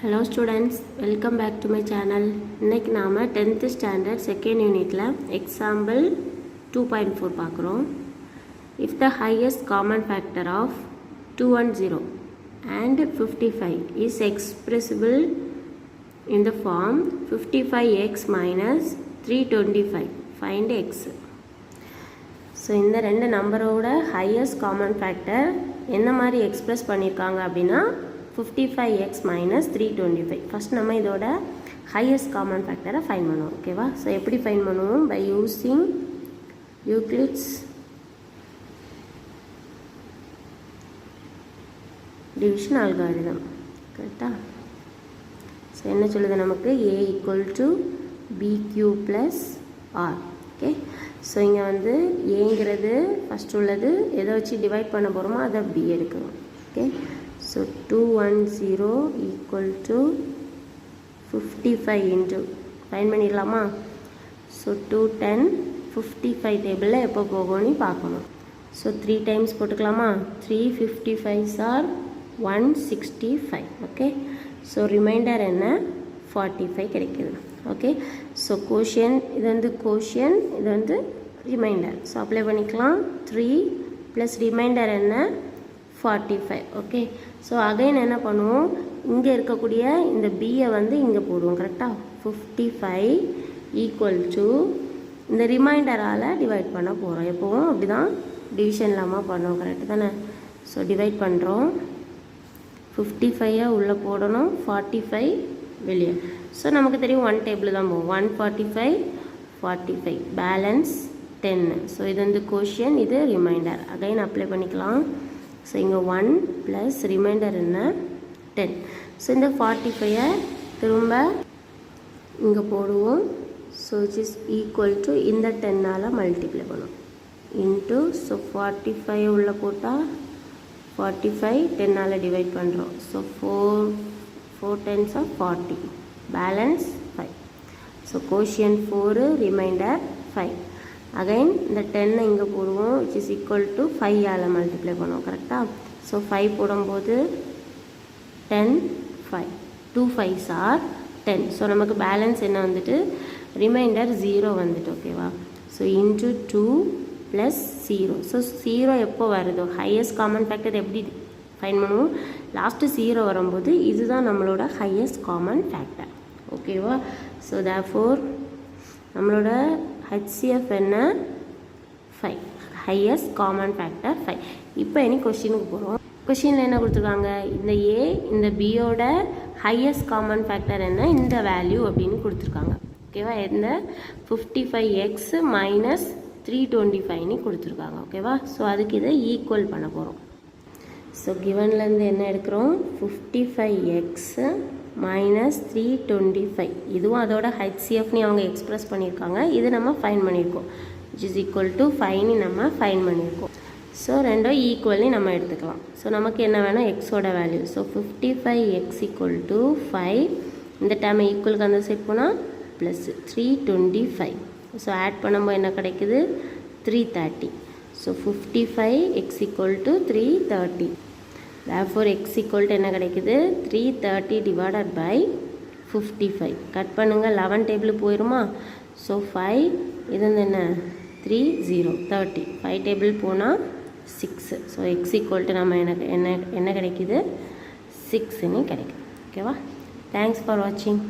Hello students, welcome back to my channel. இன்னைக்கு நாம 10th standard second unitல example 2.4 பார்க்குறோம். If the highest common factor of 210 and 55 is expressible in the form 55x minus 325, find x. So இந்த ரெண்டு நம்பரோட highest common factor என்ன மாதிரி express பண்ணியிருக்காங்க அப்படின்னா 55x minus 325. ஃபஸ்ட் நம்ம இதோட ஹையஸ்ட் காமன் ஃபேக்டரை ஃபைன் பண்ணுவோம். ஓகேவா? ஸோ எப்படி ஃபைன் பண்ணுவோம்? By using Euclid's division algorithm. கரெக்டா? ஸோ என்ன சொல்லுது நமக்கு? a equal to bq plus r. Okay, so இங்கே வந்து ஏங்கிறது ஃபஸ்ட் உள்ளது எதை வச்சு டிவைட் பண்ண போகிறோமோ அதை b எடுக்கணும். Okay, so 210 equal to 55 into fine பண்ணிடலாமா? ஸோ 210 55 டேபிளில் எப்போ போகும்னு பார்க்கணும். ஸோ 3 டைம்ஸ் போட்டுக்கலாமா? 3 55s are 165. Okay, so remainder என்ன? 45 கிடைக்குது. ஓகே, ஸோ கோஷியன் இது வந்து கோஷியன், இது வந்து ரிமைண்டர். ஸோ அப்ளை பண்ணிக்கலாம். 3 ப்ளஸ் ரிமைண்டர் என்ன? 45. ஓகே, ஸோ அகைன் என்ன பண்ணுவோம்? இங்கே இருக்கக்கூடிய இந்த பியை வந்து இங்கே போடுவோம். கரெக்டாக? 55 ஈக்குவல் டு இந்த ரிமைண்டரால் டிவைட் பண்ண போகிறோம். எப்போவும் அப்படி தான் டிவிஷன் இல்லாமல் பண்ணுவோம். கரெக்டு தானே? ஸோ டிவைட் பண்ணுறோம். 55 உள்ளே போடணும், 45 வெளியே. ஸோ நமக்கு தெரியும் 1 டேபிள் தான் போகும். 145 45 பேலன்ஸ் 10. ஸோ இது வந்து கோஷியன், இது ரிமைண்டர். அகைன் அப்ளை பண்ணிக்கலாம். ஸோ இங்கே 1 ப்ளஸ் ரிமைண்டர் என்ன? 10. ஸோ இந்த 45 திரும்ப இங்கே போடுவோம். So it is equal to இந்த 10ஆல் மல்டிப்ளை பண்ணும் இன்ட்டு. ஸோ 45 உள்ளே போட்டால் 45 10ஆல் டிவைட் பண்ணுறோம். So 4 10s are 40, balance 5. So quotient 4, remainder 5. Again இந்த 10 இங்கே போடுவோம், விச் இஸ் ஈக்குவல் டு 5ஆல் மல்டிப்ளை பண்ணுவோம். கரெக்டாக? ஸோ 5 போடும்போது 10 5 2 5s are 10. ஸோ நமக்கு பேலன்ஸ் என்ன வந்துட்டு? ரிமைண்டர் 0 வந்துட்டு. ஓகேவா? So into 2 plus 0. ஸோ 0 எப்போ வருதோ ஹையஸ்ட் காமன் ஃபேக்டர் எப்படி ஃபைன் பண்ணுவோம்? லாஸ்ட்டு 0 வரும்போது இதுதான் நம்மளோட ஹையஸ்ட் காமன் ஃபேக்டர். ஓகேவா? ஸோ தேர்ஃபோர் நம்மளோட HCF என்ன? 5, ஹையஸ்ட் காமன் ஃபேக்டர் 5. இப்போ இனி கொஸ்டினுக்கு போகிறோம். கொஸ்டினில் என்ன கொடுத்துருக்காங்க? இந்த A இந்த பியோட ஹையஸ்ட் காமன் ஃபேக்டர் என்ன? இந்த வேல்யூ அப்படின்னு கொடுத்துருக்காங்க. ஓகேவா? இந்த 55x மைனஸ் 325 கொடுத்துருக்காங்க. ஓகேவா? ஸோ அதுக்கு இதை ஈக்குவல் பண்ண போகிறோம். ஸோ கிவன்லேருந்து என்ன எடுக்கிறோம்? 55x minus 325. இதுவும் அதோட HCFனு அவங்க எக்ஸ்ப்ரெஸ் பண்ணியிருக்காங்க. இது நம்ம ஃபைன் பண்ணியிருக்கோம். விச் இஸ் ஈக்குவல் டு 5 நம்ம ஃபைன் பண்ணியிருக்கோம். ஸோ ரெண்டும் ஈக்குவல்னு நம்ம எடுத்துக்கலாம். ஸோ நமக்கு என்ன வேணும்? எக்ஸோட value. So 55x equal to 5. இந்த டைம் ஈக்குவலுக்கு அந்த செட் போனால் ப்ளஸ் 325. ஸோ ஆட் பண்ணும்போது என்ன கிடைக்குது? 330. So 55x equal to 330. therefore x equal to என்ன கிடைக்குது? 330 divided by 55. கட் பண்ணுங்கள், 11 டேபிள் போயிடுமா? ஸோ 5 இது வந்து என்ன? 3 0 30. 5 டேபிள் போனால் 6. ஸோ x equal to நம்ம எனக்கு என்ன கிடைக்குது? 6ன்னு கிடைக்குது. ஓகேவா? தேங்க்ஸ் ஃபார் வாட்சிங்.